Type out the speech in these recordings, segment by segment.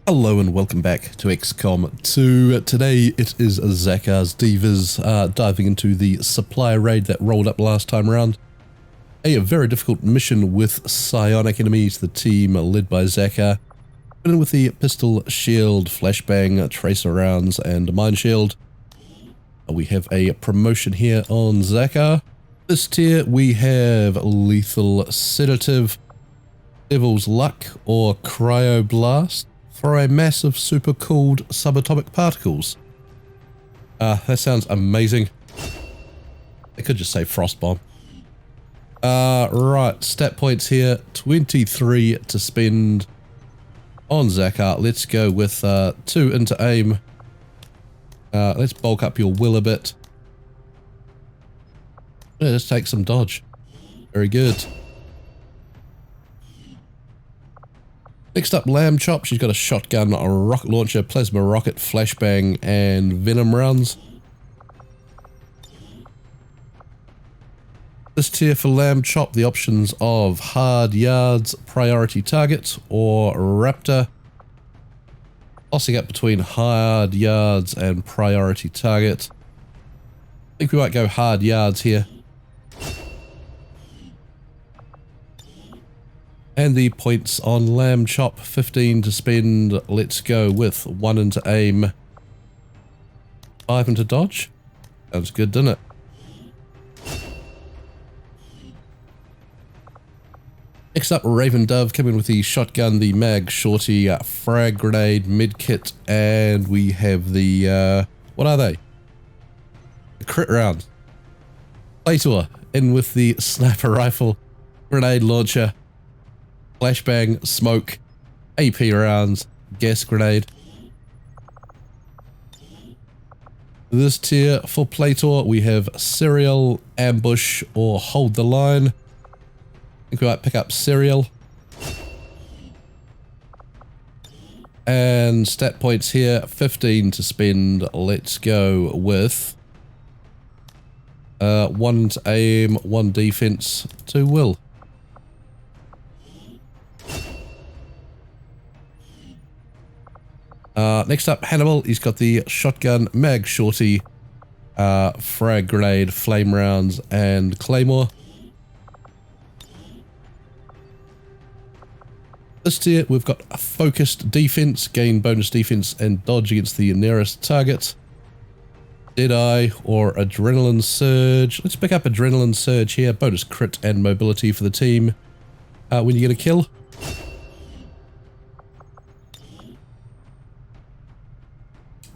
Hello and welcome back to XCOM 2. Today it is Zakar's Divas diving into the supply raid that rolled up last time around. A very difficult mission with psionic enemies, the team led by Zakar. And with the pistol, shield, flashbang, tracer rounds and mine shield. We have a promotion here on Zakar. This tier we have Lethal Sedative, Devil's Luck or Cryoblast for a massive super cooled subatomic particles. That sounds amazing. I could just say Frost Bomb. Right, stat points here, 23 to spend on Zakar. Let's go with 2 into aim. Let's bulk up your will a bit. Yeah, let's take some dodge. Very good. Next up, Lamb Chop. She's got a shotgun, a rocket launcher, plasma rocket, flashbang, and venom rounds. This tier for Lamb Chop, the options of Hard Yards, Priority Target, or Raptor. Tossing up between Hard Yards and Priority Target. I think we might go Hard Yards here. And the points on Lamb Chop, 15 to spend. Let's go with 1 into aim, 5 into dodge. Sounds good, doesn't it? Next up, Raven Dove coming with the shotgun, the mag, shorty, frag grenade, mid kit, and we have the, what are they? The crit round. Plator in with the sniper rifle, grenade launcher, flashbang, smoke, AP rounds, gas grenade. This tier for Plator, we have Serial, Ambush, or Hold the Line. I think we might pick up Serial. And stat points here, 15 to spend. Let's go with 1 to aim, 1 defense, 2 will. Next up, Hannibal. He's got the shotgun, mag, shorty, frag grenade, flame rounds, and claymore. This tier, we've got a focused defense, gain bonus defense, and dodge against the nearest target. Deadeye or Adrenaline Surge. Let's pick up Adrenaline Surge here. Bonus crit and mobility for the team when you get a kill.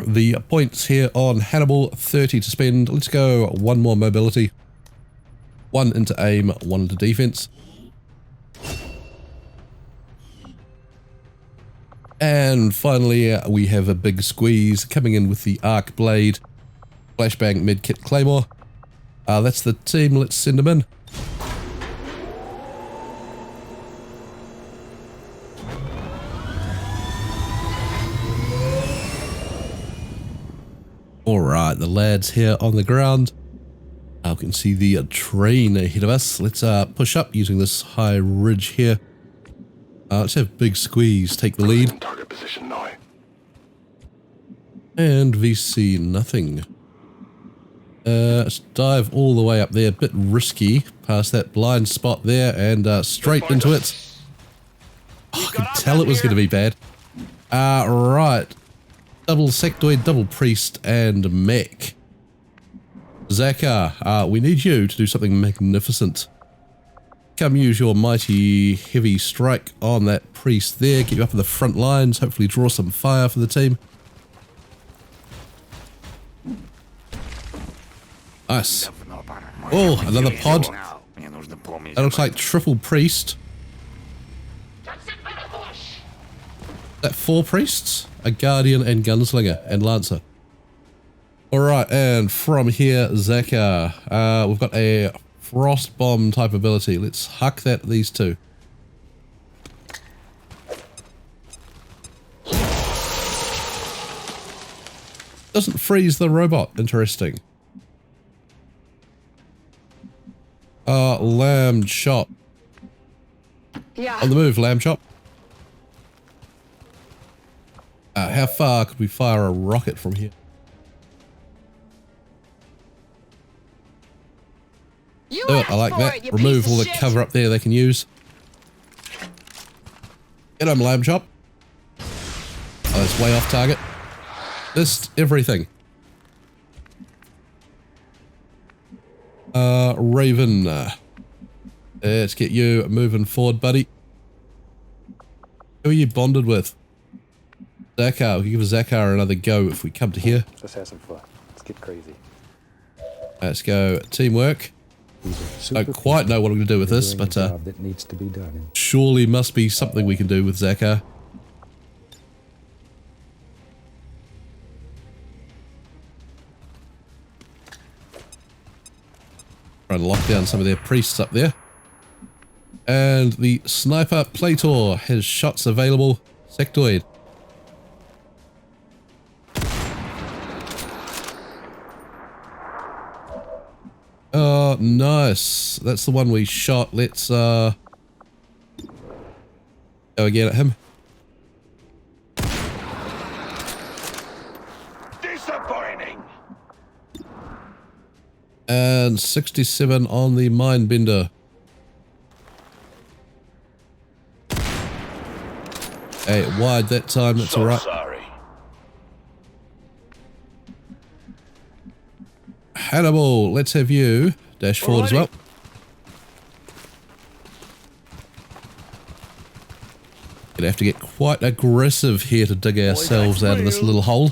The points here on Hannibal, 30 to spend. Let's go 1 more mobility. 1 into aim, 1 into defense. And finally, we have a big squeeze coming in with the Arc Blade, Flashbang, Medkit, Claymore. That's the team. Let's send them in. Alright, the lads here on the ground. We can see the train ahead of us. Let's push up using this high ridge here. Let's have Big Squeeze take the lead. Target position now. And VC nothing. Let's dive all the way up there. A bit risky past that blind spot there and straight into it. Oh, I could tell it was going to be bad. Right. Double sectoid, double priest, and mech. Zakar, we need you to do something magnificent. Come use your mighty heavy strike on that priest there. Get you up in the front lines. Hopefully draw some fire for the team. Nice. Oh, another pod. That looks like triple priest. That 4 priests? A guardian and gunslinger and lancer. Alright, and from here, Zakar. We've got a frost bomb type ability. Let's huck that at these 2. Doesn't freeze the robot. Interesting. Lamb Chop. Yeah. On the move, Lamb Chop. How far could we fire a rocket from here? You Do it, I like that. Remove all the cover up there they can use. Get him, lamb chop. Oh, that's way off target. Missed everything. Raven. Let's get you moving forward, buddy. Who are you bonded with? Zakar. We can give Zakar another go if we come to here. Let's have some fun. Let's get crazy. Let's go. Teamwork. Don't quite know what I'm going to do with this, but that needs to be done. surely must be something we can do with Zakar. Try and lock down some of their priests up there. And the sniper Plator has shots available. Sectoid. Oh, nice. That's the one we shot. Let's go again at him. Disappointing. And 67 on the Mindbender. Hey, wide that time, that's So alright. sorry. Hannibal, let's have you dash forward as well. Gonna have to get quite aggressive here to dig ourselves out of this little hole.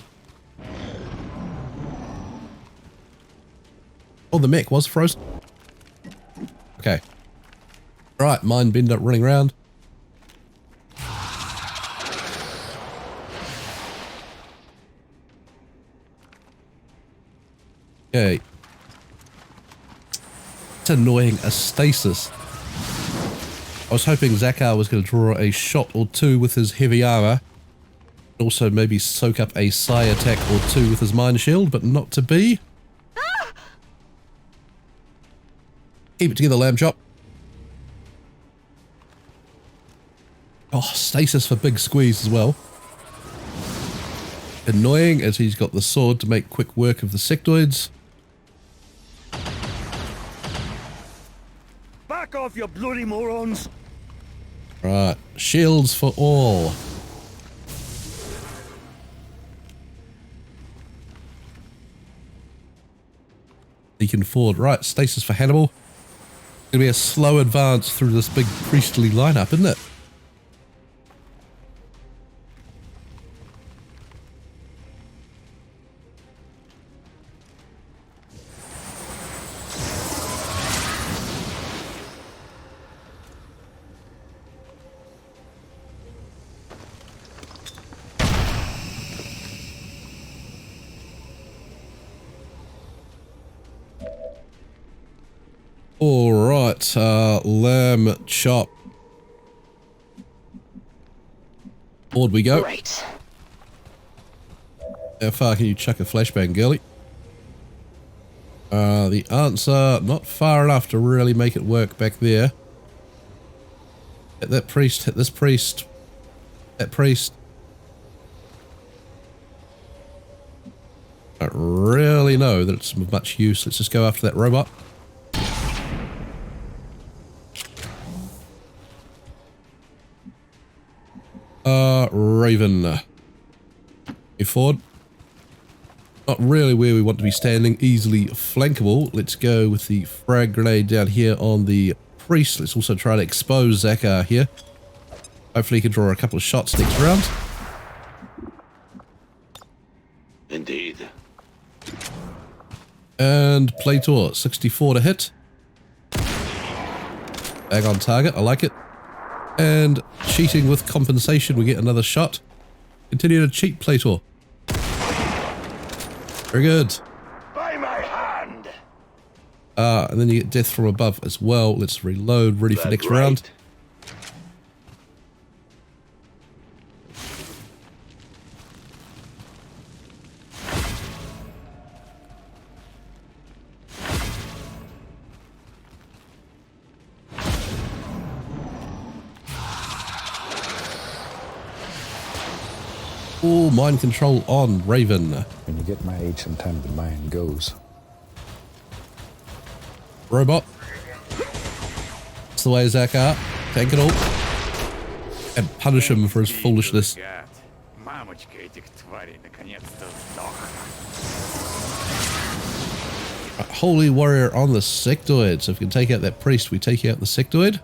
Oh, the mech was frozen. Okay. Right, Mindbender running around. Okay. It's annoying, a stasis. I was hoping Zakar was going to draw a shot or two with his heavy armor. Also maybe soak up a psi attack or two with his mind shield, but not to be. Keep it together, lamb chop. Oh, stasis for big squeeze as well. Annoying as he's got the sword to make quick work of the sectoids. Back off, you bloody morons. Right, shields for all. Beacon forward. Right, stasis for Hannibal. Gonna be a slow advance through this big priestly lineup, isn't it? Alright, lamb chop. Forward we go. Right. How far can you chuck a flashbang, girly? The answer, not far enough to really make it work back there. Hit that priest, hit this priest. That priest. I don't really know that it's of much use. Let's just go after that robot. Raven. You forward. Not really where we want to be standing. Easily flankable. Let's go with the frag grenade down here on the priest. Let's also try to expose Zakar here. Hopefully he can draw a couple of shots next round. Indeed. And Plator, 64 to hit. Bag on target, I like it. And cheating with compensation, we get another shot. Continue to cheat, Plator. Very good. By my hand. And then you get death from above as well. Let's reload, ready for That's next right. round. Oh, mind control on, Raven. When you get my age, sometimes the mind goes. Robot. That's the way, Zakar. Take it all. And punish him for his foolishness. Мамочка этих тварей наконец-то сдохла. Holy warrior on the sectoid. So if we can take out that priest, we take out the sectoid.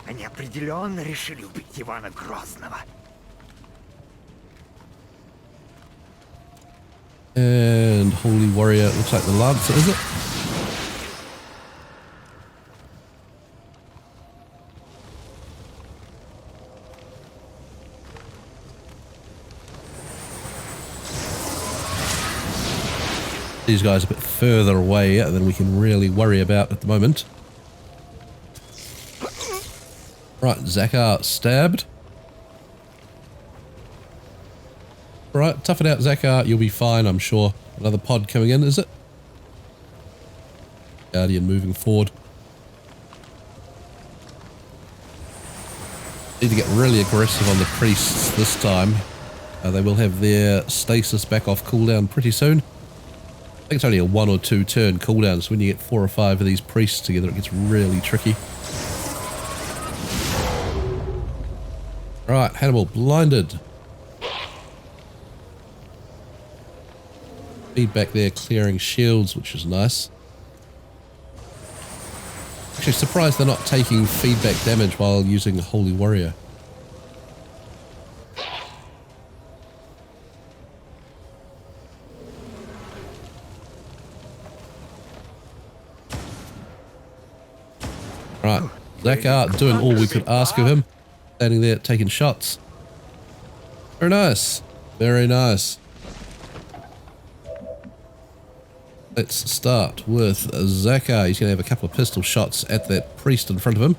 Они определенно решили убить Ивана Грозного. And holy warrior, looks like the lancer, is it? These guys are a bit further away than we can really worry about at the moment. Right, Zakar stabbed. Right, tough it out, Zakar. You'll be fine, I'm sure. Another pod coming in, is it? Guardian moving forward. Need to get really aggressive on the priests this time. They will have their stasis back off cooldown pretty soon. I think it's only a 1 or 2 turn cooldown, so when you get 4 or 5 of these priests together, it gets really tricky. Right, Hannibal blinded. Feedback there, clearing shields, which is nice. Actually, surprised they're not taking feedback damage while using Holy Warrior. Right, Zakar doing all we could ask of him. Standing there taking shots. Very nice. Very nice. Let's start with Zakar. He's going to have a couple of pistol shots at that priest in front of him.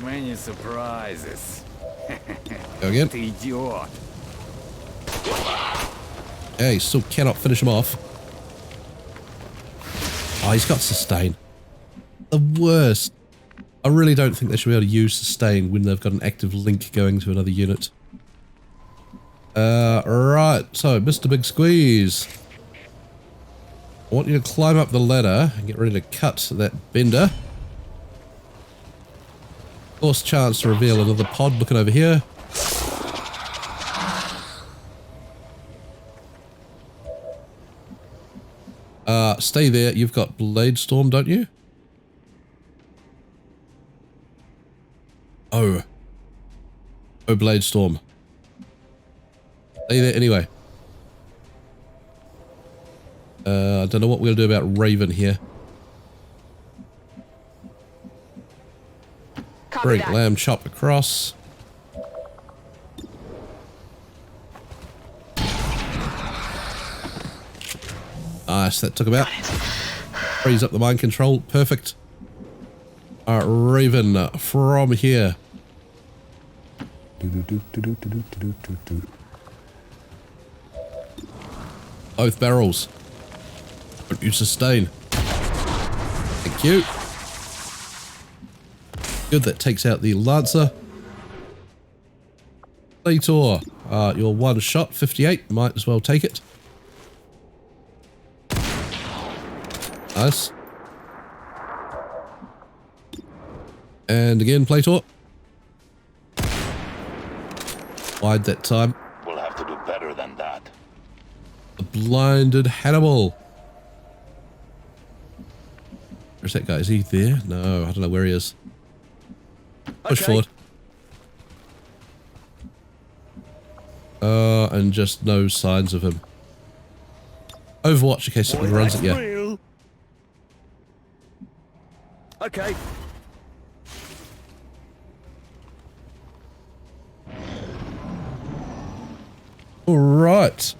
Many surprises. Go again. Ты идиот. Yeah, he still cannot finish him off. Oh, he's got sustain. The worst. I really don't think they should be able to use sustain when they've got an active link going to another unit. Right, so Mr. Big Squeeze. I want you to climb up the ladder and get ready to cut that bender. Of course, chance to reveal another pod looking over here. Stay there. You've got Blade Storm, don't you? Oh. Oh, Blade Storm. Stay there anyway. I don't know what we're going to do about Raven here. Bring Lamb Chop across. Nice, that took him out. Freeze up the mind control. Perfect. Alright, Raven from here. Both barrels. Don't you sustain. Thank you. Good, that takes out the Lancer. Plator, your one shot, 58. Might as well take it. Nice. And again, Plator. Wide that time. We'll have to do better than that. A blinded Hannibal. Where's that guy? Is he there? No, I don't know where he is. Push forward. And just no signs of him. Overwatch in case someone runs at you. Real. Okay. Alright.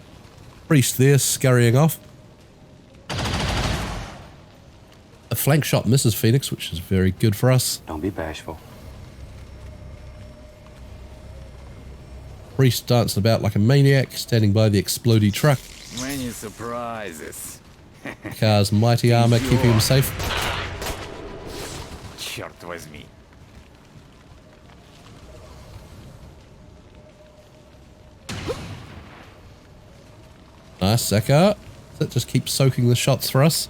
Priest there scurrying off. A flank shot misses Phoenix, which is very good for us. Don't be bashful. Priest dancing about like a maniac, standing by the explodey truck. Many surprises. Car's mighty armor keeping him safe. Черт возьми. Nice, Zeka. That just keeps soaking the shots for us.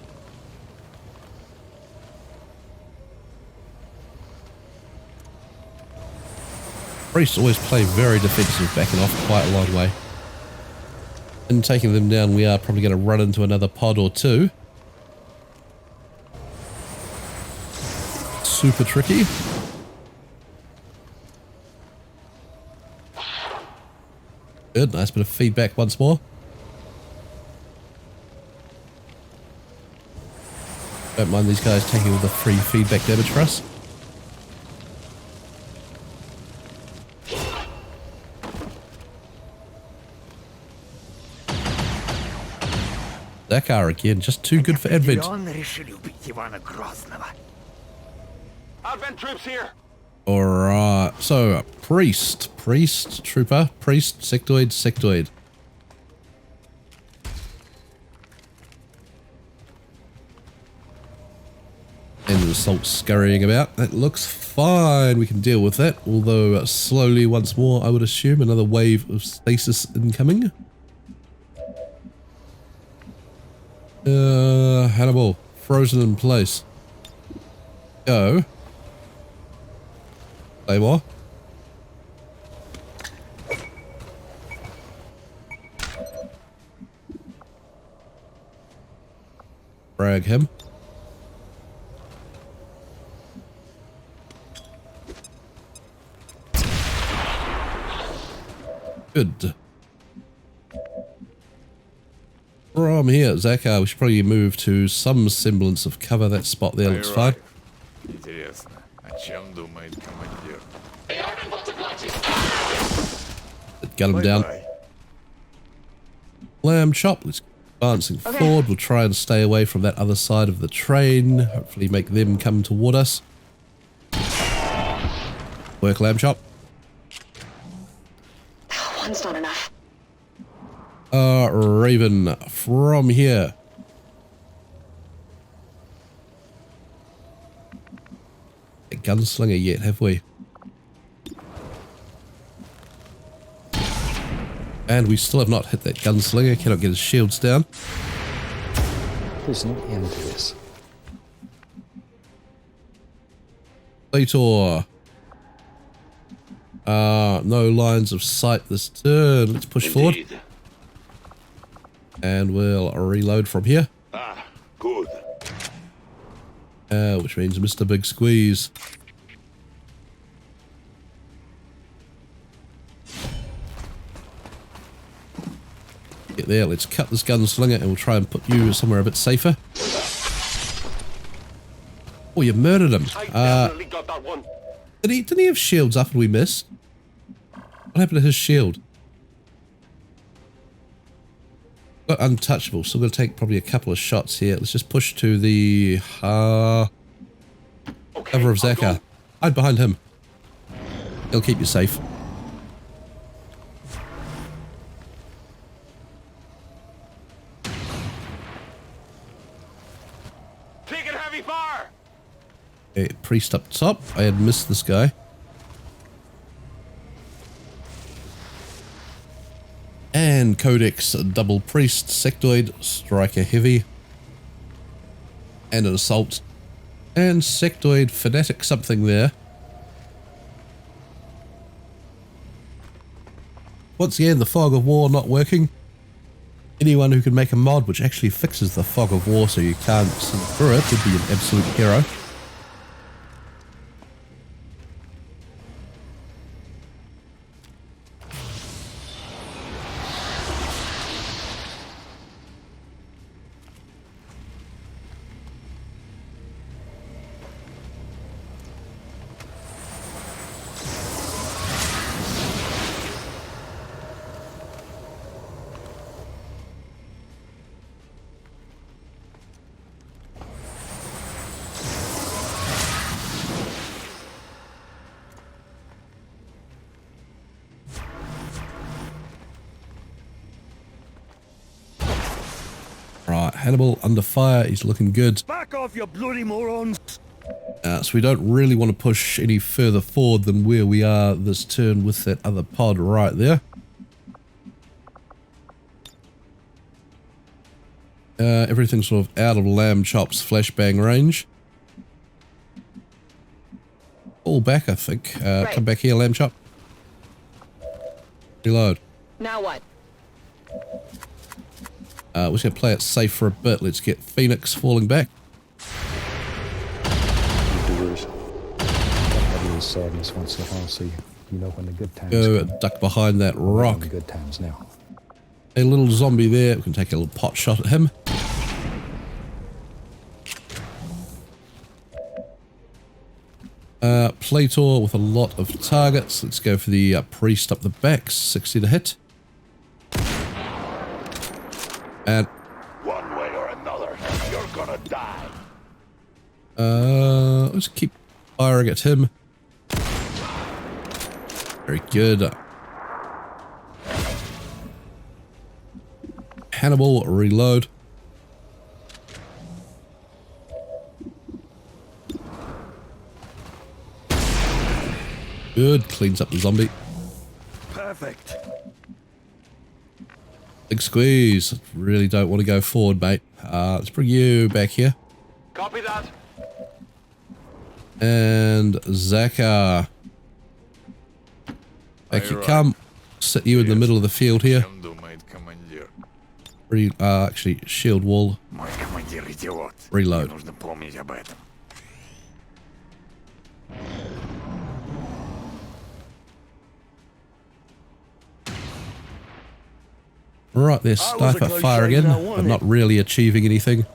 Priests always play very defensive, backing off quite a long way. And taking them down, we are probably going to run into another pod or two. Super tricky. Good, nice bit of feedback once more. Don't mind these guys taking all the free feedback damage for us. Dakar again, just too good for Advent. Определенно решили убить Ивана Грозного. Advent troops here. Alright, so priest, trooper, priest, sectoid. And the assault scurrying about. That looks fine. We can deal with that. Although slowly once more, I would assume another wave of stasis incoming. Hannibal, frozen in place. Go. Claymore. Frag him. Good. From here, Zakar, we should probably move to some semblance of cover. That spot there looks fine. Интересно, о чем думает командир? Gun him down. Lamb chop. Let's keep advancing forward. We'll try and stay away from that other side of the train. Hopefully make them come toward us. Work, lamb chop. One's not enough. Raven, from here. A gunslinger yet, have we? And we still have not hit that gunslinger. Cannot get his shields down. There's no end to this. Lator. No lines of sight this turn. Let's push forward. Indeed. And we'll reload from here. Ah, good. Which means Mr. Big Squeeze. Get there, let's cut this gunslinger and we'll try and put you somewhere a bit safer. Oh, you murdered him. I definitely got that one. Didn't he have shields up and we missed? What happened to his shield? Got untouchable, so we're going to take probably a couple of shots here. Let's just push to the cover of Zakar. Hide behind him. He'll keep you safe. Taking heavy fire. Okay, priest up top. I had missed this guy. And Codex, double priest, sectoid, striker heavy, and an assault, and sectoid fanatic something there. Once again, the fog of war not working. Anyone who can make a mod which actually fixes the fog of war so you can't see through it would be an absolute hero. Hannibal under fire. He's looking good. Back off, you bloody morons! So we don't really want to push any further forward than where we are this turn with that other pod right there. Everything's sort of out of Lamb Chop's flashbang range. All back, I think. Right. Come back here, Lamb Chop. Reload. Now what? We're just going to play it safe for a bit. Let's get Phoenix falling back. Doers. Have a little sadness once in a while, so you know when the good times Go come. duck behind that We're rock. in the good times now. A little zombie there. We can take a little pot shot at him. Plator with a lot of targets. Let's go for the priest up the back. 60 to hit. And One way or another, you're gonna die. let's keep firing at him. Very good. Hannibal, reload. Good, cleans up the zombie. Perfect. Big squeeze. Really don't want to go forward, mate. Let's bring you back here. Copy that. And Zakar. Back you come. Sit you in the middle of the field here. Actually, shield wall. Мой командир идиот. Reload. Мне нужно помнить об этом. Right, there's That was a sniper close fire shave, again, that but wasn't not it? really achieving anything.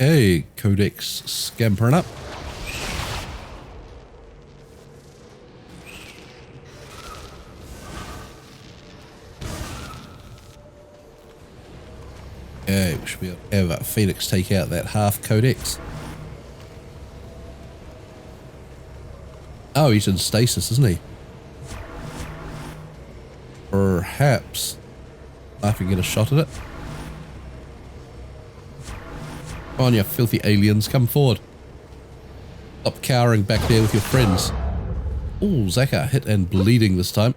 Okay, Codex scampering up. Okay, we should be able to have Phoenix take out that half Codex. Oh, he's in stasis, isn't he? Perhaps I can get a shot at it. Come on, you filthy aliens, come forward. Stop cowering back there with your friends. Oh, Zakar hit and bleeding this time.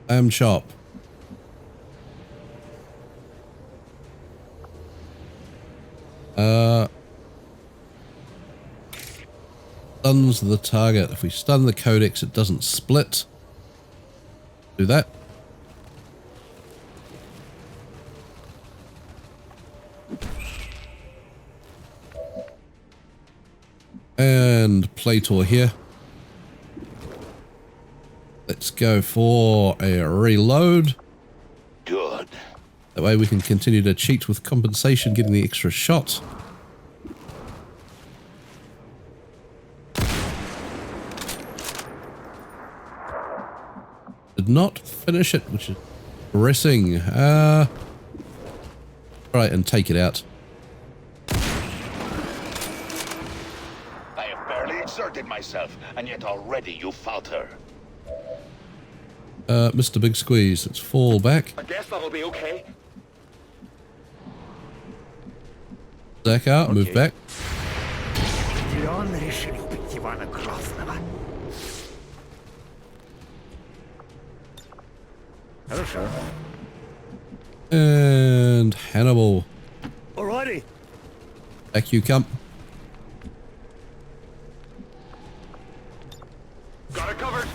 Lamb Chop. Stuns the target. If we stun the Codex, it doesn't split. Do that. And Plator here. Let's go for a reload. Good. That way we can continue to cheat with compensation, getting the extra shot. Did not finish it, which is pressing. Try and take it out. I have barely exerted myself, and yet already you falter. Mr. Big Squeeze, let's fall back. I guess that'll be okay. Zakar, move back. Определенно решили убить Ивана Грозного. Хорошо. And Hannibal, Alrighty. back you come. Got it covered.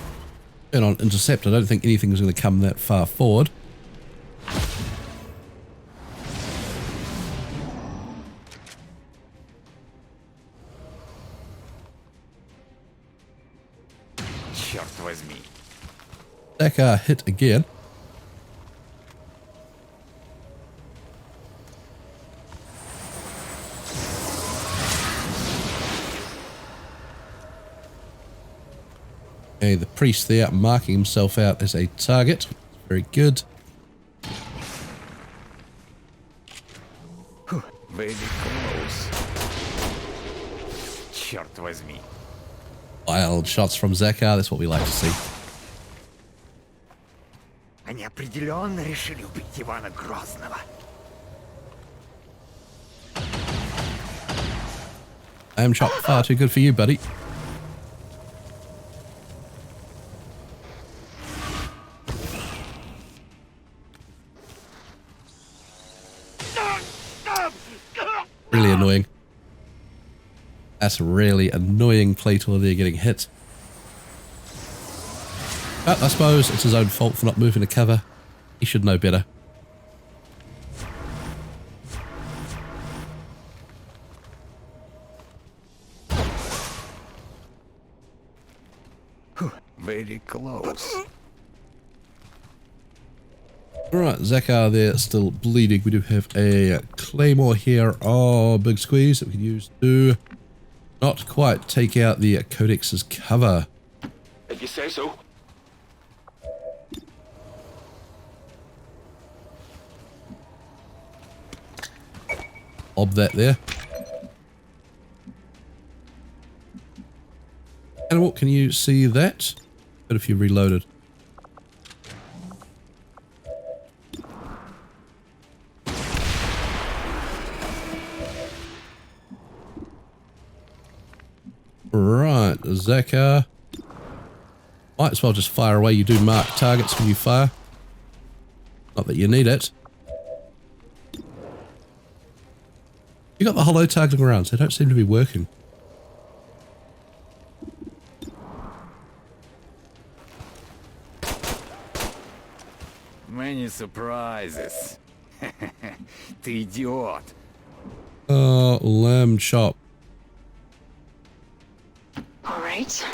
And on intercept, I don't think anything's going to come that far forward. Черт возьми. Zakar hit again. Okay, the priest there marking himself out as a target. Very good. Very close. Черт возьми. Wild shots from Zakar, that's what we like to see. Они определенно решили убить Ивана Грозного. Lamb chop, far too good for you, buddy. Really annoying. That's really annoying, Plator there getting hit. But I suppose it's his own fault for not moving to cover. He should know better. Very close. Alright, Zakar there still bleeding. We do have a Claymore here. Oh, big squeeze that we can use to not quite take out the Codex's cover. If you say so. Lob that there. Animal, can you see that? But if you reloaded. Right, Zakar. Might as well just fire away. You do mark targets when you fire. Not that you need it. You got the hollow targeting rounds. They don't seem to be working. Many surprises. Ты идиот. Oh, lamb chop. All right.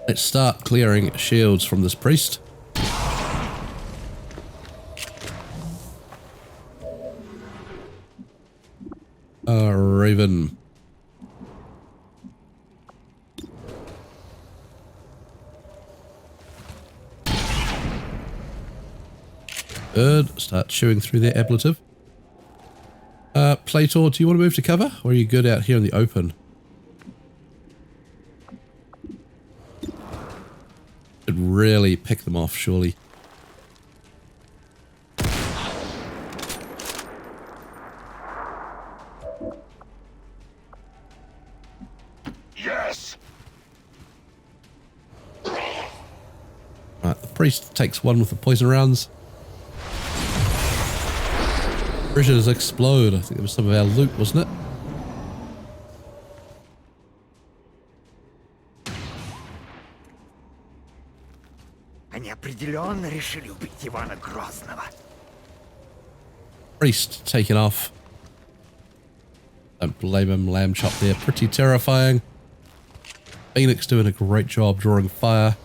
Let's start clearing shields from this priest. Raven. Good. Start chewing through their ablative. Plator, do you want to move to cover? Or are you good out here in the open? Should really pick them off, surely. Yes. Right, the priest takes one with the poison rounds. Bridges explode. I think it was some of our loot, wasn't it? Они определенно решили убить Ивана Грозного. Priest taken off. Don't blame him. Lamb chop there. Pretty terrifying. Phoenix doing a great job drawing fire.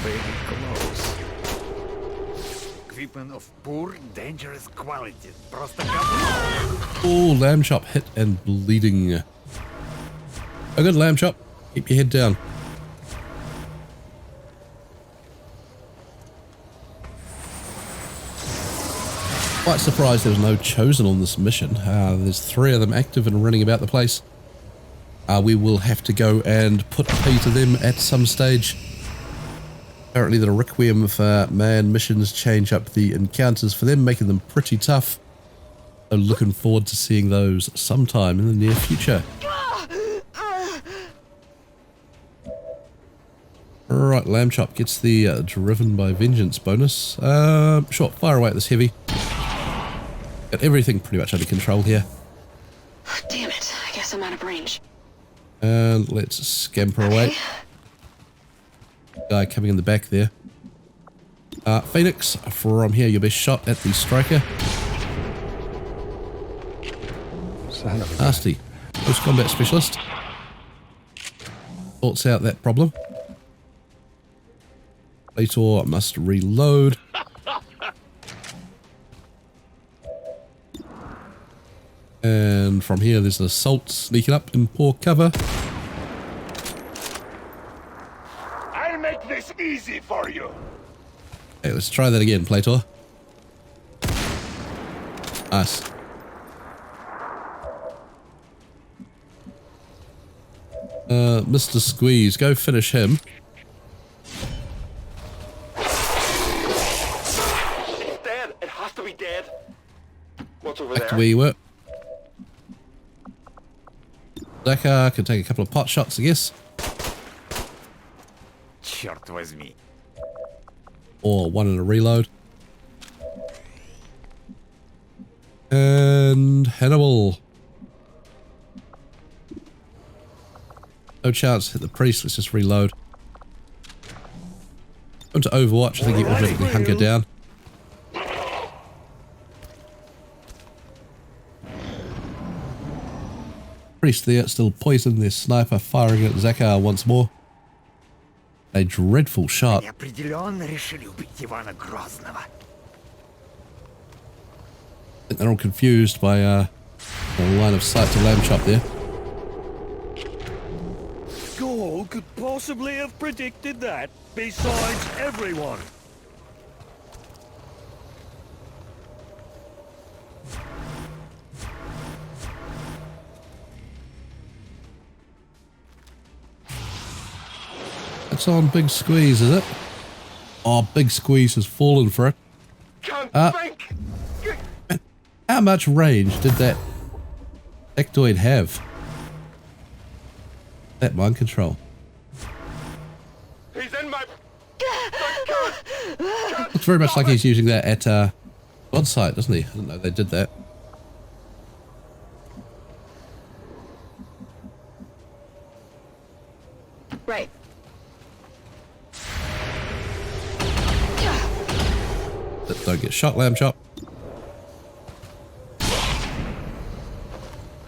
Very close. Equipment of poor, dangerous quality. Просто говно. Oh, lamb chop hit and bleeding. A good lamb chop. Keep your head down. Quite surprised there was no chosen on this mission. There's 3 of them active and running about the place. We will have to go and put pay to them at some stage. Apparently the Requiem for Man missions change up the encounters for them, making them pretty tough. So looking forward to seeing those sometime in the near future. Alright, Lamb Chop gets the Driven by Vengeance bonus. Sure, fire away at this heavy. Got everything pretty much under control here. Damn it. I guess I'm out of range. And let's scamper away. Guy coming in the back there. Phoenix, from here your best shot at the striker. Son of a Nasty. Post-combat specialist. Sorts out that problem. Plator must reload. And from here there's an assault sneaking up in poor cover. I'll make this easy for you. Okay, let's try that again, Plator. Nice. Mr. Squeeze, go finish him. It's dead. It has to be dead. What's over Back to there? where you were. Zaka can take a couple of pot shots, I guess. Черт возьми. Or one in a reload. And Hannibal. No chance to hit the priest, let's just reload. Go to Overwatch, I think he automatically hunkered down. Priest there, still poisoned, their sniper firing at Zakar once more. A dreadful shot. Они определенно решили убить Ивана Грозного. I think they're all confused by the line of sight to Lamb Chop there. Who could possibly have predicted that, besides everyone? It's on Big Squeeze, is it? Oh, Big Squeeze has fallen for it. Can't think. How much range did that sectoid have? That mind control. He's in my. Looks very much like he's using that at God Sight, doesn't he? I didn't know they did that. Right. Don't get shot, Lamb Chop.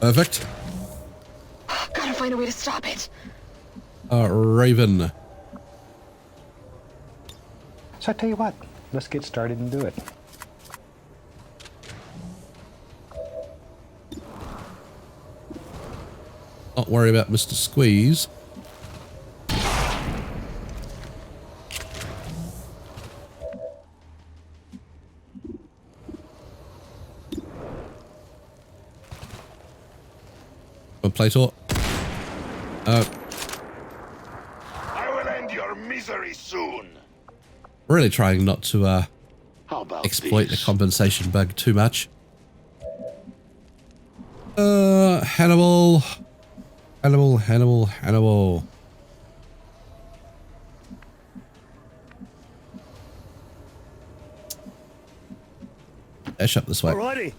Perfect. Gotta find a way to stop it. Raven. So I tell you what, let's get started and do it. Not worry about Mr. Squeeze. Plator. I will end your misery soon. Really trying not to How about exploit the this? compensation bug too much. Hannibal. Hannibal. Dash up this way. Alrighty.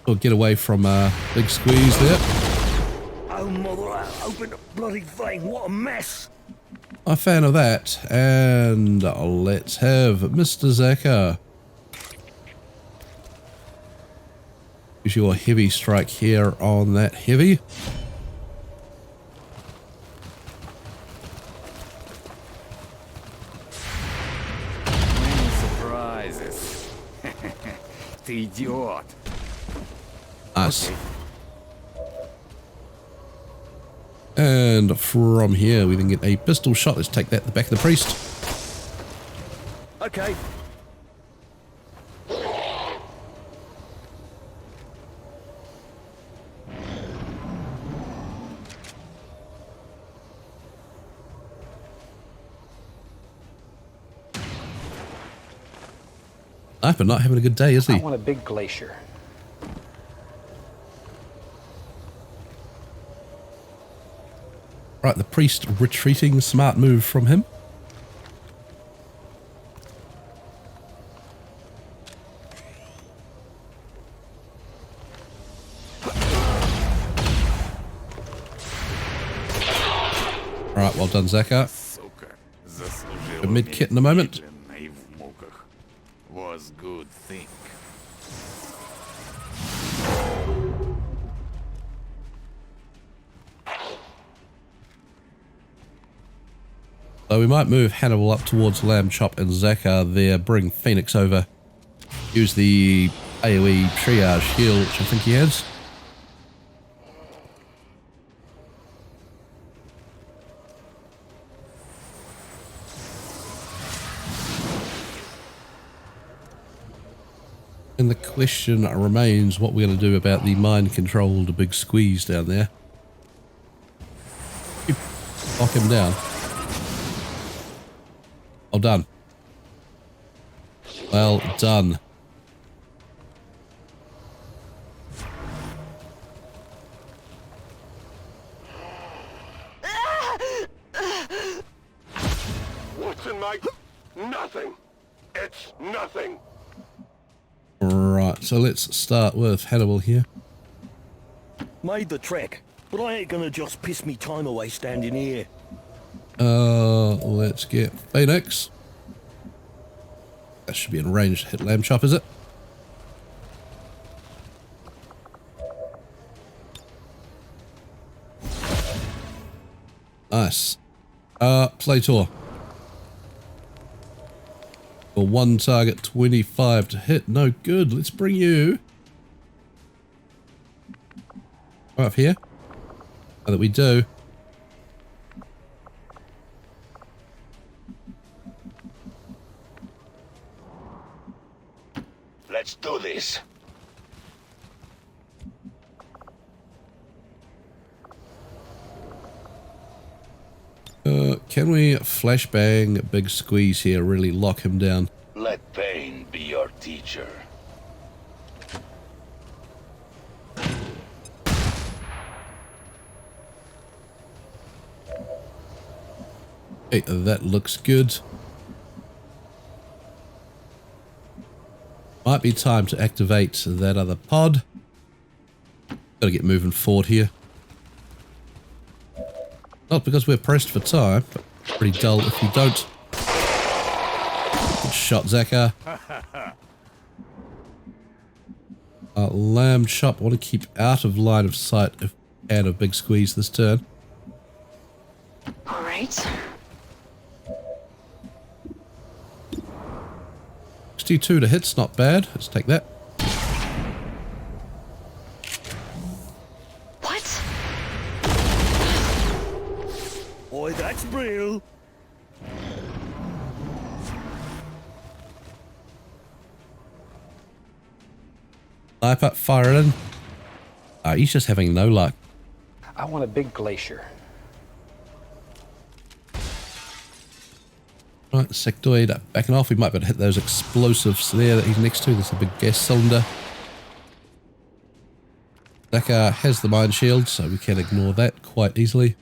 Or get away from Big Squeeze there. Oh, mother, open the bloody thing. What a mess. I'm a fan of that. And let's have Mr. Zaka. Use your heavy strike here on that heavy. Surprises. Ты идиот. Nice. And from here we then get a pistol shot. Let's take that at the back of the priest. Okay. Sniper not having a good day, is I he? want a big glacier. Right, the priest retreating. Smart move from him. Right, well done, Zaka. Сука. Заслужил A mid kit in a moment. медленно и в муках. Was good thing. So we might move Hannibal up towards Lamb Chop and Zaka there. Bring Phoenix over. Use the AoE triage heal, which I think he has. question remains what we're going to do about the mind-controlled big squeeze down there. Lock him down. Well done. Well done. What's in my... Nothing. It's nothing. Right, so let's start with Hannibal here. Made the trek, but I ain't gonna just piss me time away standing here. Let's get Phoenix. That should be in range to hit Lamb Chop, is it? Nice. Plator. For one target, 25 to hit. No good. Let's bring you right up here. Now that we do. Let's do this. Can we flashbang big squeeze here, really lock him down? Let pain be your teacher. Okay, that looks good. Might be time to activate that other pod. Gotta get moving forward here. Not because we're pressed for time, but pretty dull if you don't. Good shot, Zakar. Lamb Chop, want to keep out of line of sight if we can of big squeeze this turn. All right. 62 to hit's not bad. Let's take that. What? Boy, that's real. Sniper, fire it in. He's just having no luck. I want a big glacier. Right, the sectoid backing off. We might be able to hit those explosives there that he's next to. There's a big gas cylinder. Zakar has the mine shield, so we can ignore that quite easily.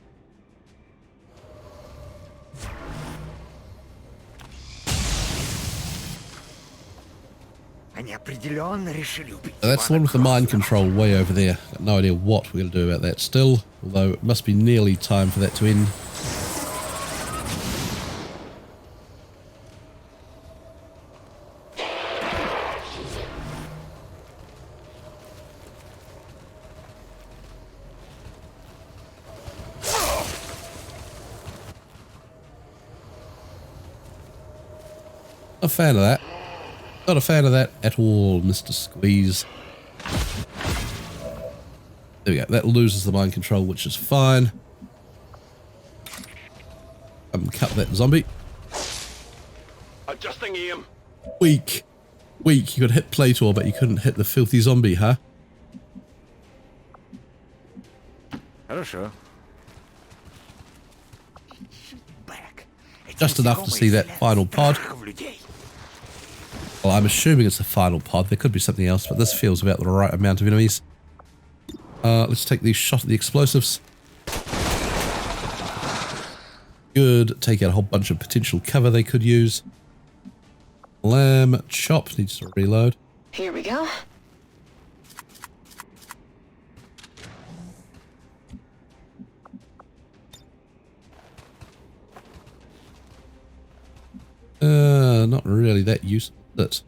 Они определенно решили убить So that's the one with the mind control way over there. Got no idea what we're going to do about that still, although it must be nearly time for that to end. Not a fan of that. Not a fan of that at all, Mr. Squeeze. There we go. That loses the mind control, which is fine. Cut that zombie. Adjusting aim. Weak. Weak. You could hit Plator, but you couldn't hit the filthy zombie, huh? Хорошо. Back. Just enough to see that final pod. Well, I'm assuming it's the final pod. There could be something else, but this feels about the right amount of enemies. Let's take the shot at the explosives. Good. Take out a whole bunch of potential cover they could use. Lamb Chop needs to reload. Here we go. Not really that useful. That.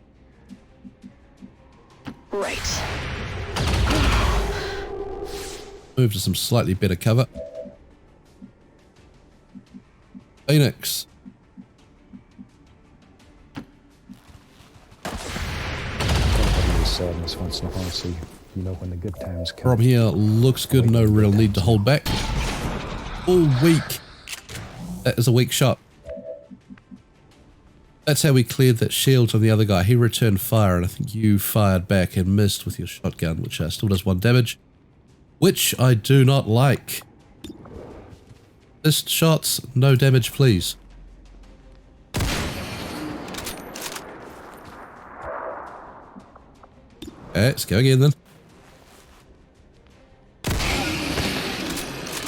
Right. Move to some slightly better cover. Phoenix. Everybody's sadness once in a while, so you know when the good times come. From here looks good. No real need to hold back. Oh, weak. That is a weak shot. That's how we cleared that shield on the other guy. He returned fire, and I think you fired back and missed with your shotgun, which still does 1 damage, which I do not like. Missed shots, no damage, please. Okay, let's go again then.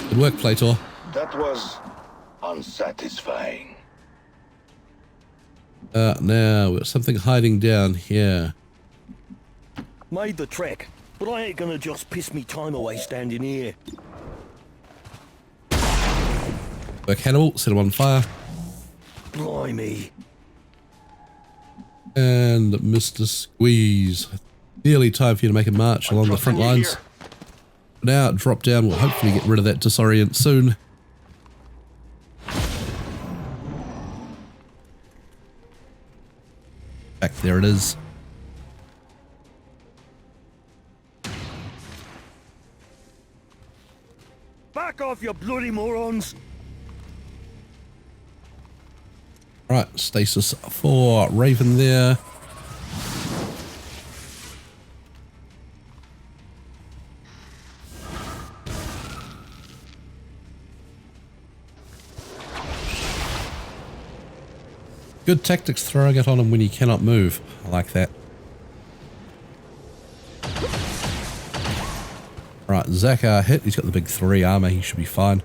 Good work, Plator. That was unsatisfying. Now, we've got something hiding down here. Made the trek, but I ain't gonna just piss me time away standing here. Work Hannibal, set him on fire. Blimey. And Mr. Squeeze. Nearly time for you to make a march along the front lines. Now, drop down. We'll hopefully get rid of that disorient soon. Back there it is. Back off, you bloody morons! Right, stasis for Raven there. Good tactics throwing it on him when he cannot move. I like that. Right, Zakar hit. He's got the big 3 armor. He should be fine.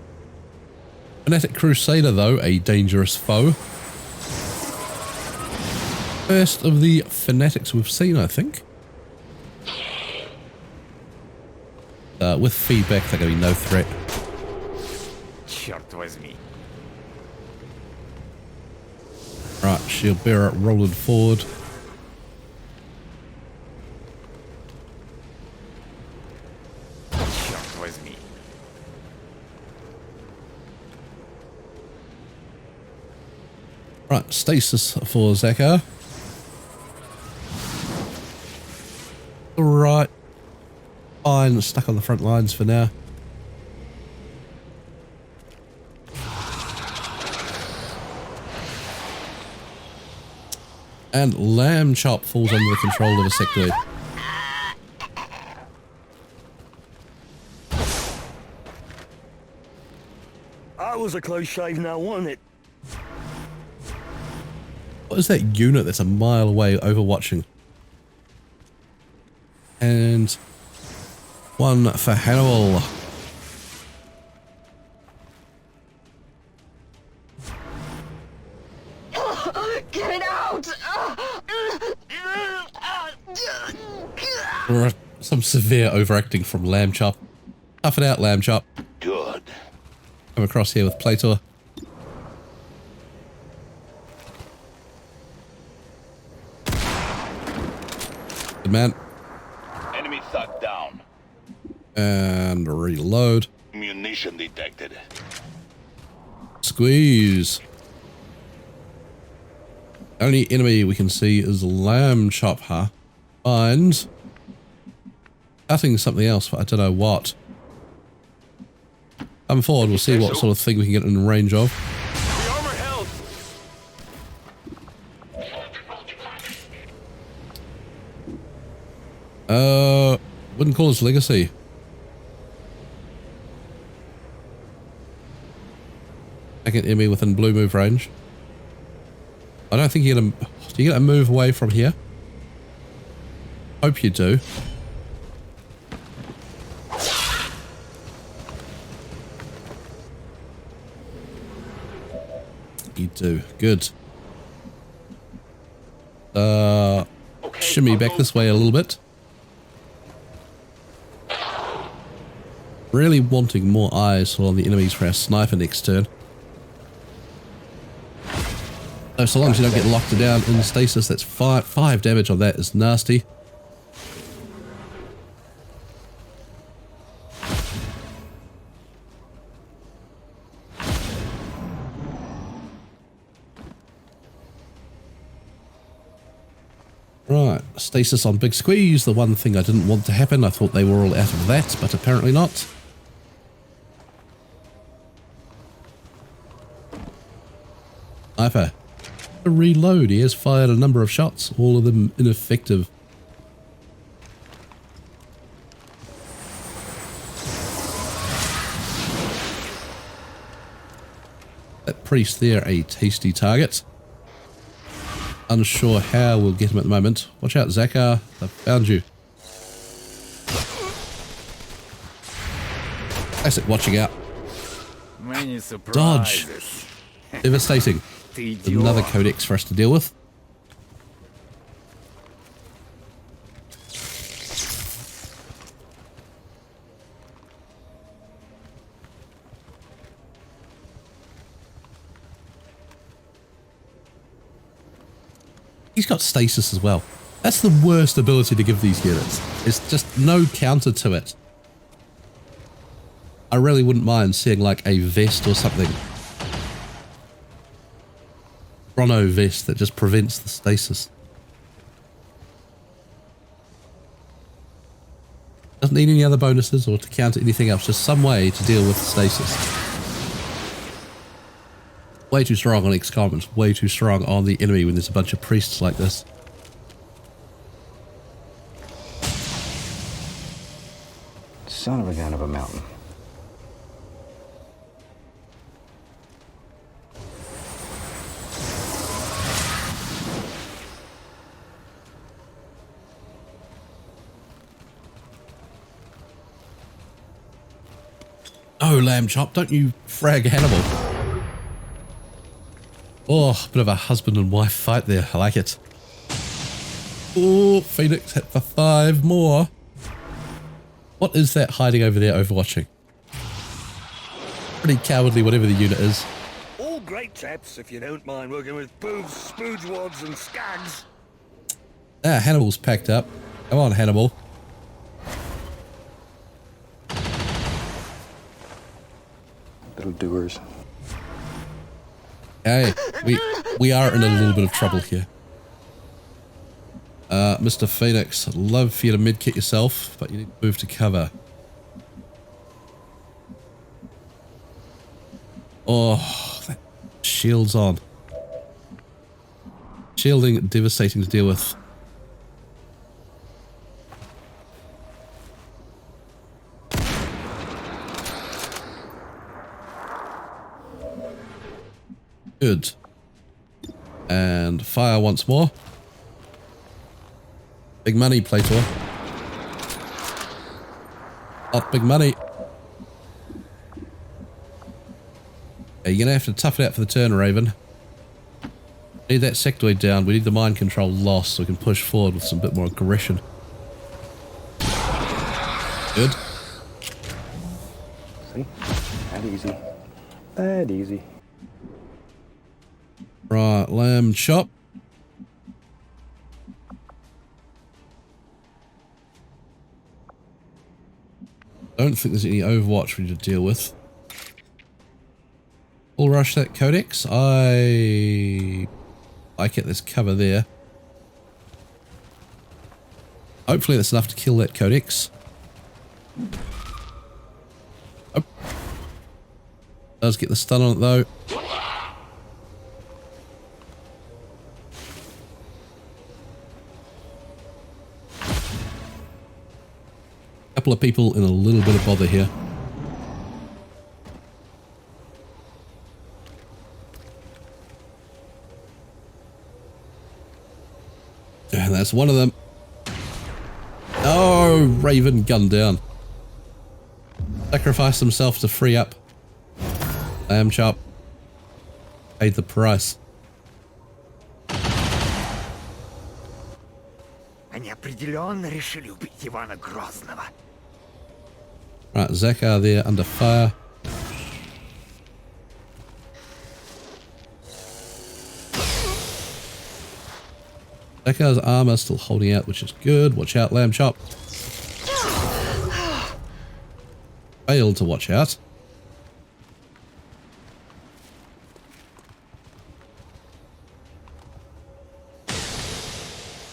Fanatic Crusader, though, a dangerous foe. First of the Fanatics we've seen, I think. With feedback, they're going to be no threat. Черт возьми. Right, shield bearer rolling forward. Черт возьми. Right, stasis for Zakar. Alright. Fine, stuck on the front lines for now. And Lamb Chop falls under the control of a sectoid. That was a close shave now, wasn't it? What is that unit that's a mile away overwatching? And one for Hannibal. Get it out! Some severe overacting from Lamb Chop. Tough it out, Lamb Chop. Good. Come across here with Plator. Good man. Enemy thug down. And reload. Munition detected. Squeeze. Only enemy we can see is Lamb Chop, huh? And cutting something else for I don't know what. Come forward, we'll see what sort of thing we can get in range of. The armor held! Wouldn't call this Legacy. Second enemy within blue move range. I don't think you get a... Do you get a move away from here? Hope you do. You do. Good. Shimmy back this way a little bit. Really wanting more eyes on the enemies for our sniper next turn. So long as you don't get locked down in stasis, that's 5 damage on that is nasty. Right, stasis on Big Squeeze, the one thing I didn't want to happen. I thought they were all out of that, but apparently not. Sniper. to reload. He has fired a number of shots, all of them ineffective. That priest there, a tasty target. Unsure how we'll get him at the moment. Watch out, Zakar. I found you. Classic watching out. Many Dodge. surprises. Devastating. Ты Another идиот. codex for us to deal with. He's got stasis as well. That's the worst ability to give these units. It's just no counter to it. I really wouldn't mind seeing like a vest or something. Chrono vest that just prevents the stasis. Doesn't need any other bonuses or to counter anything else. Just some way to deal with stasis. Way too strong on XCOM. It's way too strong on the enemy when there's a bunch of priests like this. Son of a gun of a mountain. Oh, Lamb Chop, don't you frag Hannibal. Oh, bit of a husband and wife fight there. I like it. Oh, Phoenix hit for 5 more. What is that hiding over there overwatching? Pretty cowardly, whatever the unit is. All great chaps, if you don't mind working with boobs, spoodwads, and skags. Ah, Hannibal's packed up. Come on, Hannibal. Little doers. Hey, we are in a little bit of trouble here. Mr. Phoenix, I'd love for you to medkit yourself, but you need to move to cover. Oh, that shield's on. Shielding, devastating to deal with. Good. And fire once more. Big money, Plator. Not big money. Yeah, you're going to have to tough it out for the turn, Raven. Need that sectoid down. We need the mind control lost so we can push forward with some bit more aggression. Good. See? That easy. That easy. Right, Lamb Chop. Don't think there's any Overwatch for you to deal with. We'll rush that Codex. I like it. There's cover there. Hopefully that's enough to kill that Codex. Oh. Does get the stun on it though. Couple of people in a little bit of bother here. And that's one of them. Oh, Raven gunned down. Sacrificed himself to free up Lamb Chop. Paid the price. Они определенно решили убить Ивана Грозного. Right, Zakar there under fire. Zakar's armor still holding out, which is good. Watch out, Lamb Chop. Failed to watch out.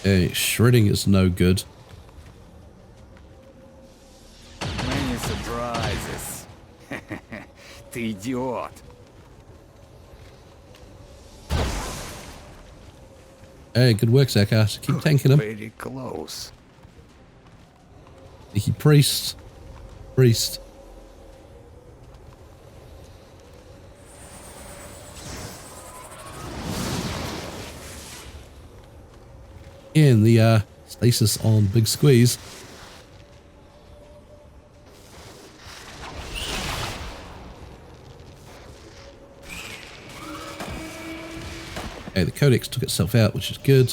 Okay, shredding is no good. Many surprises. Ты идиот. Hey, good work, Zakar. So keep tanking him. Very close. Sneaky priest. Priest. In the stasis on Big Squeeze. Okay, the Codex took itself out, which is good.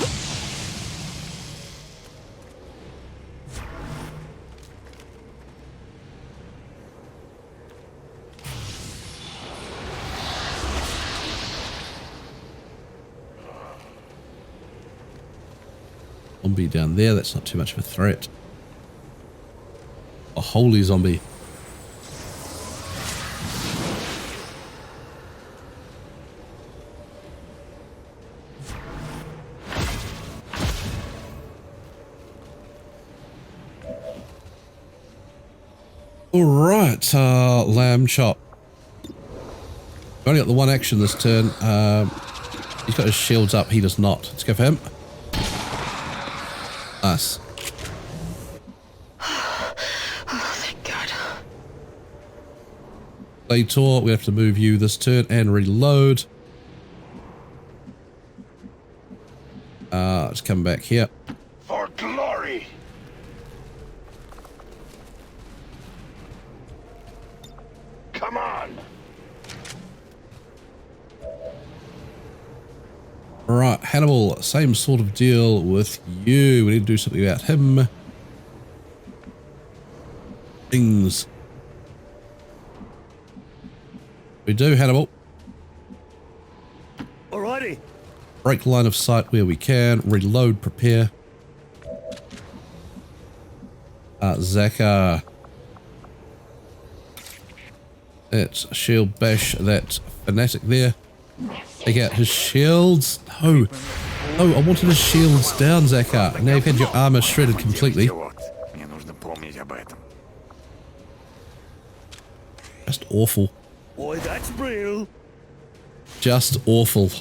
Zombie down there, that's not too much of a threat. A holy zombie. Alright, Lamb Chop. Only got the one action this turn. He's got his shields up, he does not. Let's go for him. Nice. Oh, thank God. Later, we have to move you this turn and reload. Let's come back here. For glory! Come on! Right, Hannibal, same sort of deal with you. We need to do something about him. Things. We do, Hannibal. Alrighty. Break line of sight where we can. Reload, prepare. Zakar. Let's shield bash that fanatic there. Take out his shields. No. No, I wanted his shields down, Zakar. Now you've had your armor shredded completely. Мне нужно помнить об этом. Just awful. Why, that's real. Just awful.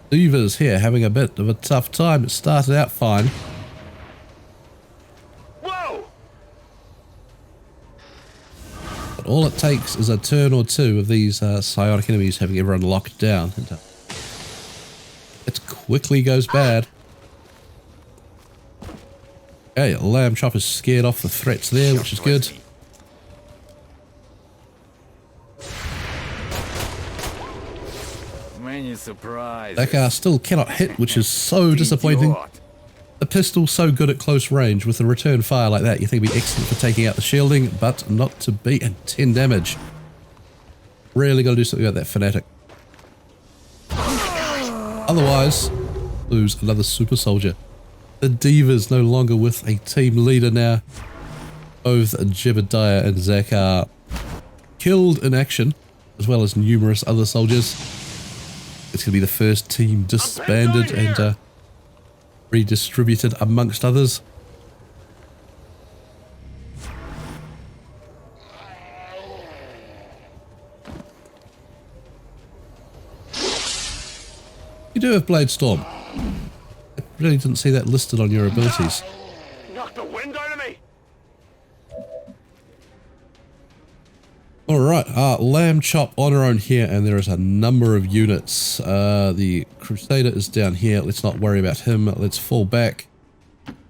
Divas here having a bit of a tough time. It started out fine. Whoa! But all it takes is a turn or two of these psionic enemies having everyone locked down. And, it quickly goes bad. Okay, Lamb Chop is scared off the threats there, which is good. Many surprises. That guy still cannot hit, which is so disappointing. The pistol's so good at close range with a return fire like that. You think it'd be excellent for taking out the shielding, but not to be. And 10 damage. Really got to do something about that fanatic. Otherwise, lose another super soldier. The Diva's no longer with a team leader now. Both Jebediah and Zakar killed in action, as well as numerous other soldiers. It's going to be the first team disbanded and redistributed amongst others. You do have Blade Storm. I really didn't see that listed on your abilities. Knock the wind out of me! Alright, Lamb Chop on her own here, and there is a number of units. The Crusader is down here. Let's not worry about him. Let's fall back.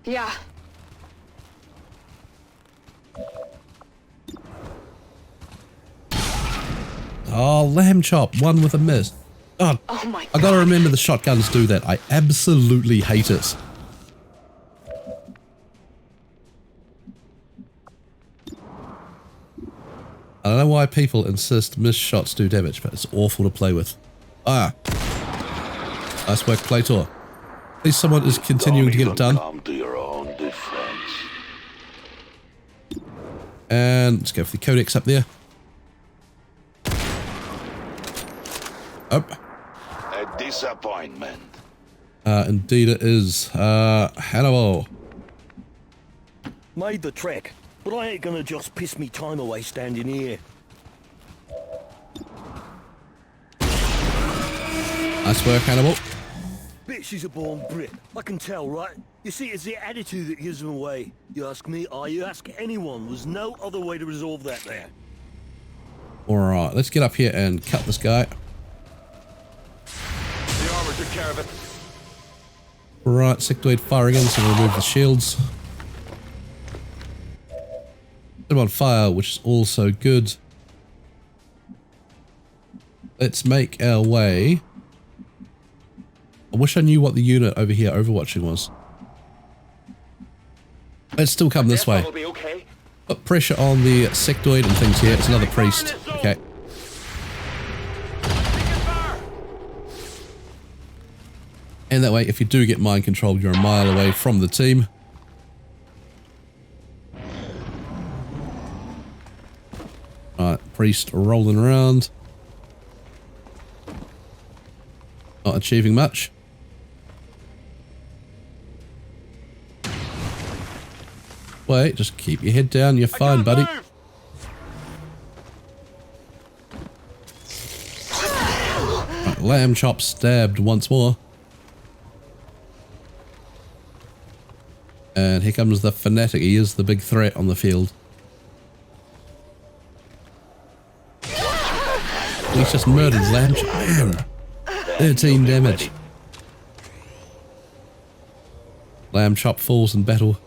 Yeah. Oh, Lamb Chop, one with a miss. God, Oh my God. I gotta remember the shotguns do that. I absolutely hate it. I don't know why people insist missed shots do damage, but it's awful to play with. Ah. Nice work, Plator. At least someone is continuing to get it done. Come to your own defense. And let's go for the Codex up there. Up. A disappointment. Indeed it is. Hannibal. Made the trek, but I ain't gonna just piss me time away standing here. Nice work, Hannibal. Bitch is a born Brit. I can tell, right? You see, it's the attitude that gives them away. You ask me, or you ask anyone. There's no other way to resolve that there. Alright, let's get up here and cut this guy. The armor took care of it. Right, sectoid fire again, so we'll remove the shields. Put them on fire, which is also good. Let's make our way. I wish I knew what the unit over here overwatching was. Let's still come this way. Be okay. Put pressure on the sectoid and things here. It's another priest. Okay. And that way, if you do get mind controlled, you're a mile away from the team. Alright, priest rolling around. Not achieving much. Wait, just keep your head down. You're fine, buddy. Right, lamb chop stabbed once more. And here comes the fanatic. He is the big threat on the field. He's just murdered lamb chop. Man, 13 damage. Lamb chop falls in battle.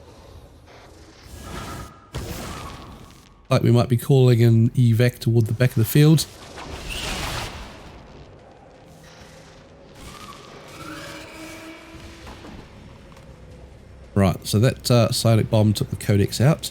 Like we might be calling an evac toward the back of the field. Right, so that psionic bomb took the codex out.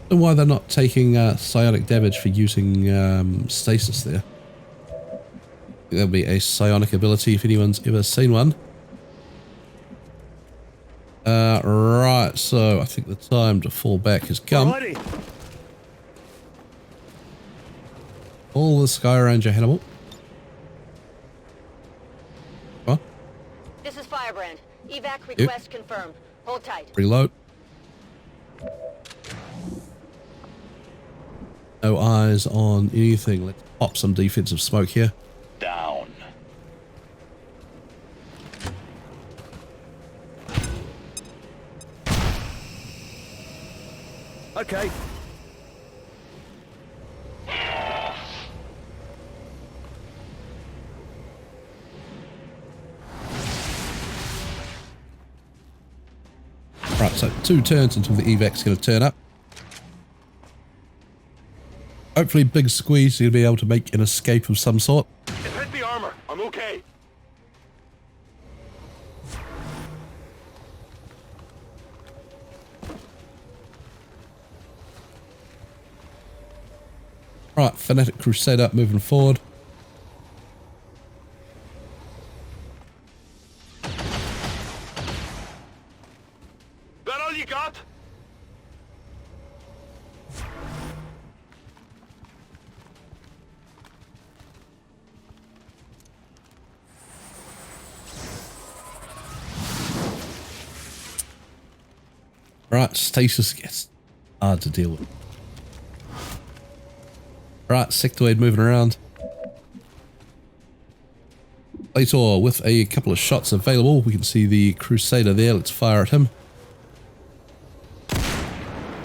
And why they're not taking psionic damage for using stasis there. There'll be a psionic ability if anyone's ever seen one. Right, so I think the time to fall back has come. Alrighty. All the Sky Ranger, Hannibal. What? This is Firebrand. Evac request confirmed. Hold tight. Reload. No eyes on anything. Let's pop some defensive smoke here. Down. Okay. Right, so 2 turns until the evac's going to turn up. Hopefully Big Squeeze is going to be able to make an escape of some sort. It hit the armor. I'm okay. Right, Fanatic Crusader moving forward. That all you got? Right, stasis gets hard to deal with. Right, sectoid moving around. Plator with a couple of shots available. We can see the Crusader there. Let's fire at him.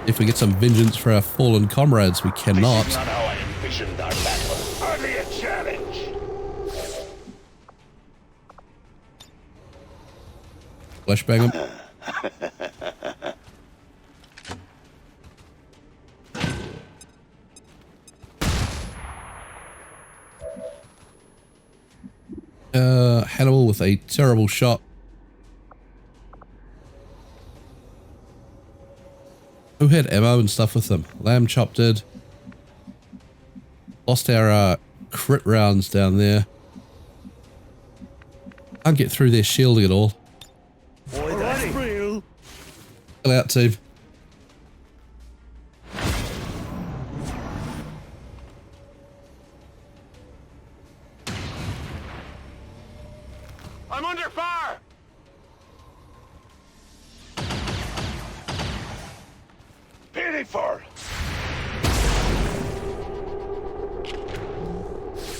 If we get some vengeance for our fallen comrades, we cannot. This is not how I envisioned our battle. Hardly a challenge. Flashbang him. Hannibal with a terrible shot. Who had ammo and stuff with them? Lamb Chop did. Lost our crit rounds down there. Can't get through their shielding at all. Boy, that's real. Chill out, team. I'm under fire! Pitiful!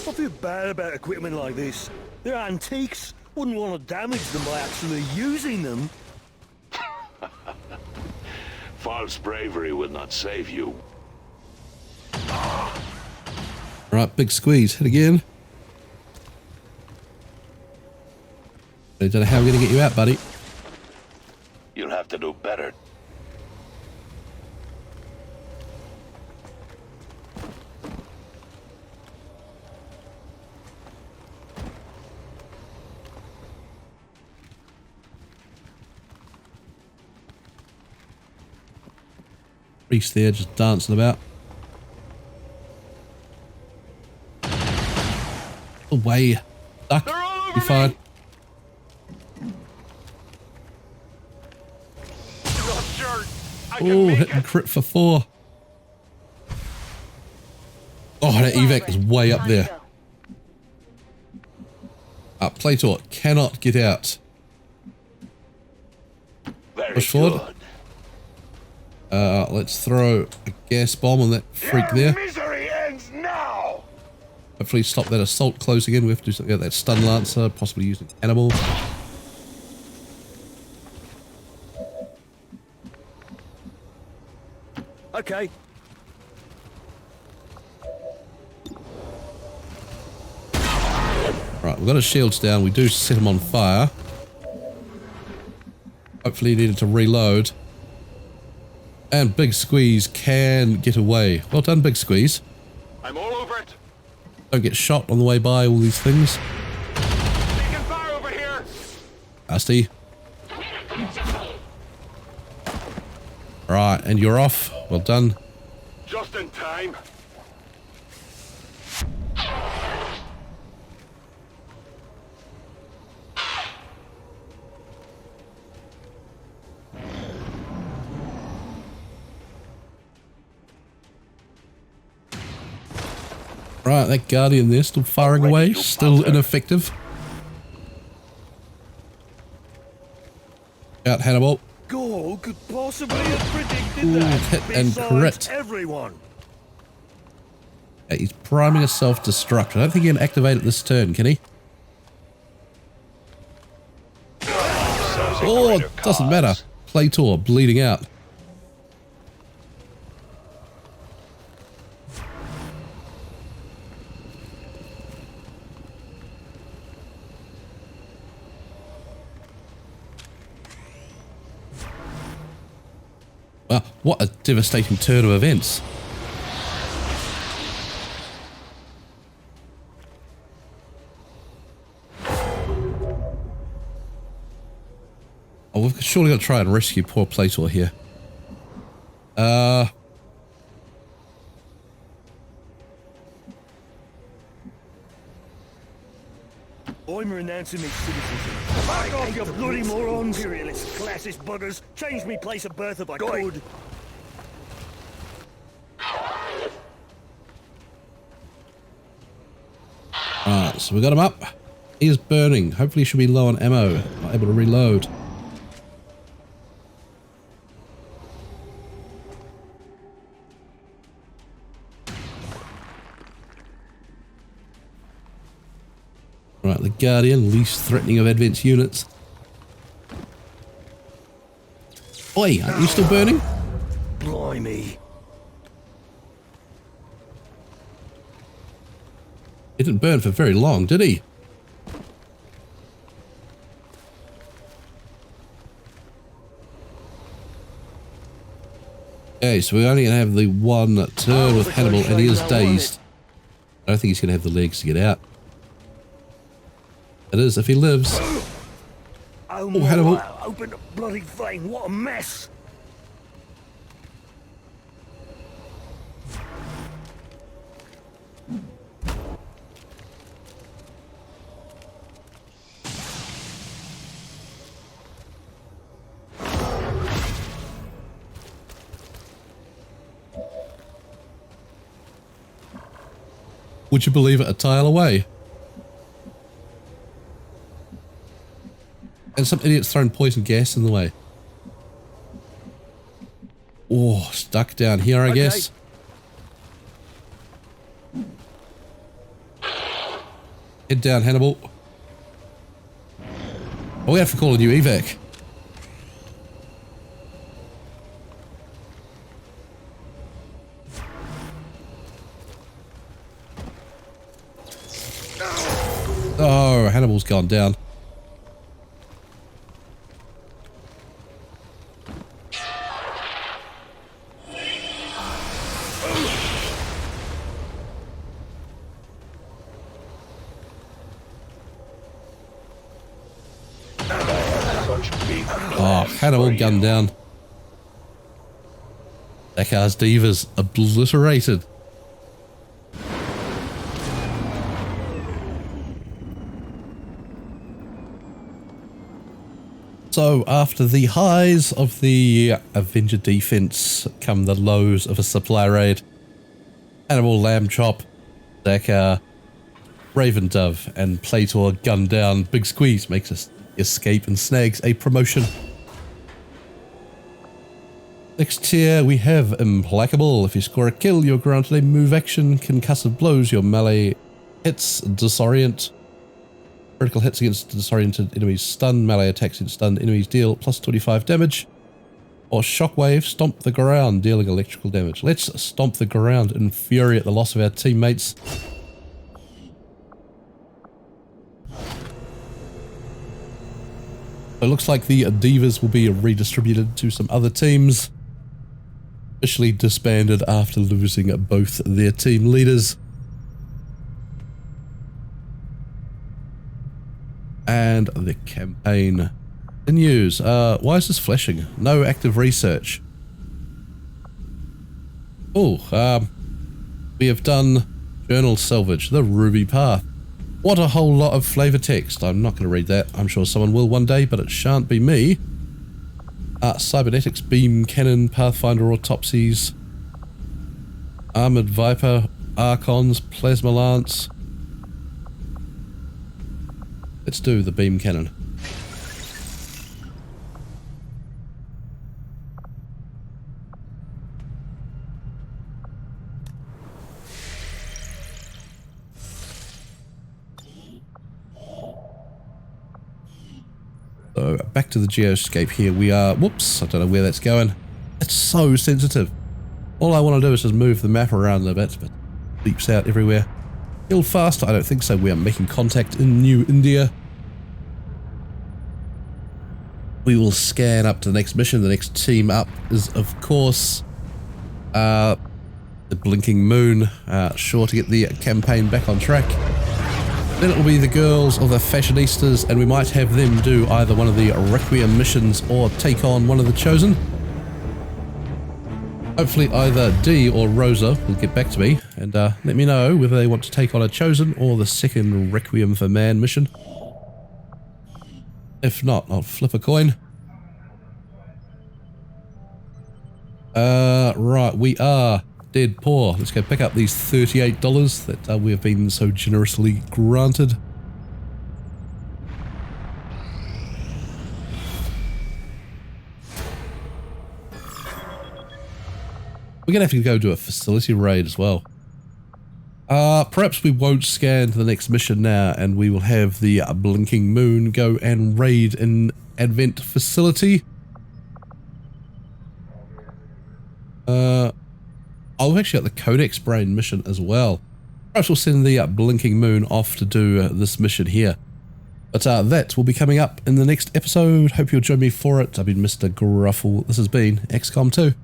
I feel bad about equipment like this. They're antiques. Wouldn't want to damage them by actually using them. False bravery will not save you. Right, big squeeze. Hit again. I don't know how we're going to get you out, buddy. You'll have to do better. Priest there just dancing about. Away. Duck. They're all over Be fine. me! Not sure I can Oh, make hitting it. crit for 4. Oh, that evac is way up there. Plator cannot get out. Very Push forward. good. Let's throw a gas bomb on that freak Your there. misery ends now! Hopefully stop that assault closing in. We have to do something about that stun lancer, possibly using animal. Okay. Right, we've got his shields down. We do set him on fire. Hopefully he needed to reload. And Big Squeeze can get away. Well done, Big Squeeze. I'm all over it. Don't get shot on the way by all these things. Taking fire over here. Nasty. Right, and you're off. Well done. Just in time. Right, that Guardian there still firing away. Still ineffective. Out, Hannibal. God, who could possibly have predicted Ooh, that? hit and Besides crit. everyone. Yeah, he's priming a self-destruct. I don't think he can activate it this turn, can he? Oh, it doesn't matter. Plator bleeding out. Wow, what a devastating turn of events. Oh, we've surely got to try and rescue poor Plator here. I'm renouncing me citizenship. Back off, you bloody morons! Imperialist, classist buggers! Change me place of birth if I could! Alright, so we got him up. He is burning. Hopefully he should be low on ammo. Not able to reload. Right, the Guardian, least threatening of advanced units. Oi, aren't you still burning? Blimey. He didn't burn for very long, did he? Okay, so we're only going to have the one turn with Hannibal, and he is dazed. I don't think he's going to have the legs to get out. It is, if he lives. Oh, Hannibal. wow, open the bloody thing, what a mess! Would you believe it, a tile away? And some idiot's thrown poison gas in the way. Oh, stuck down here, I guess. Head down, Hannibal. Oh, we have to call a new evac. Oh, Hannibal's gone down. Oh, Hannibal gunned down. Zekar's Divas obliterated. So, after the highs of the Avenger defense come the lows of a supply raid. Hannibal, Lamb Chop, Zekar, Raven Dove, and Plator gunned down. Big Squeeze makes us escape and snags a promotion. Next tier we have Implacable. If you score a kill, you're granted a move action. Concussive blows, your melee hits disorient. Critical hits against disoriented enemies stun. Melee attacks against stunned enemies deal plus 25 damage. Or Shockwave, stomp the ground, dealing electrical damage. Let's stomp the ground, infuriate the loss of our teammates. It looks like the Divas will be redistributed to some other teams. Officially disbanded after losing both their team leaders. And the campaign continues. Why is this flashing? No active research. Oh, we have done Journal Salvage, the Ruby Path. What a whole lot of flavor text. I'm not going to read that. I'm sure someone will one day, but it shan't be me. Cybernetics, Beam Cannon, Pathfinder Autopsies, Armored Viper, Archons, Plasma Lance. Let's do the Beam Cannon. So back to the geoscape here. We are, whoops, I don't know where that's going. It's so sensitive. All I want to do is just move the map around a bit, but it leaps out everywhere. Kill faster? I don't think so. We are making contact in New India. We will scan up to the next mission. The next team up is, of course, the Blinking Moon. Sure to get the campaign back on track. Then it will be the girls or the fashionistas, and we might have them do either one of the Requiem missions or take on one of the Chosen. Hopefully either Dee or Rosa will get back to me and let me know whether they want to take on a Chosen or the second Requiem for Man mission. If not, I'll flip a coin. Right, we are dead poor. Let's go pick up these $38 that we have been so generously granted. We're going to have to go do a facility raid as well. Perhaps we won't scan to the next mission now, and we will have the Blinking Moon go and raid an Advent facility. I've actually got the Codex Brain mission as well. Perhaps we'll send the Blinking Moon off to do this mission here. But that will be coming up in the next episode. Hope you'll join me for it. I've been Mr. Gruffle. This has been XCOM 2.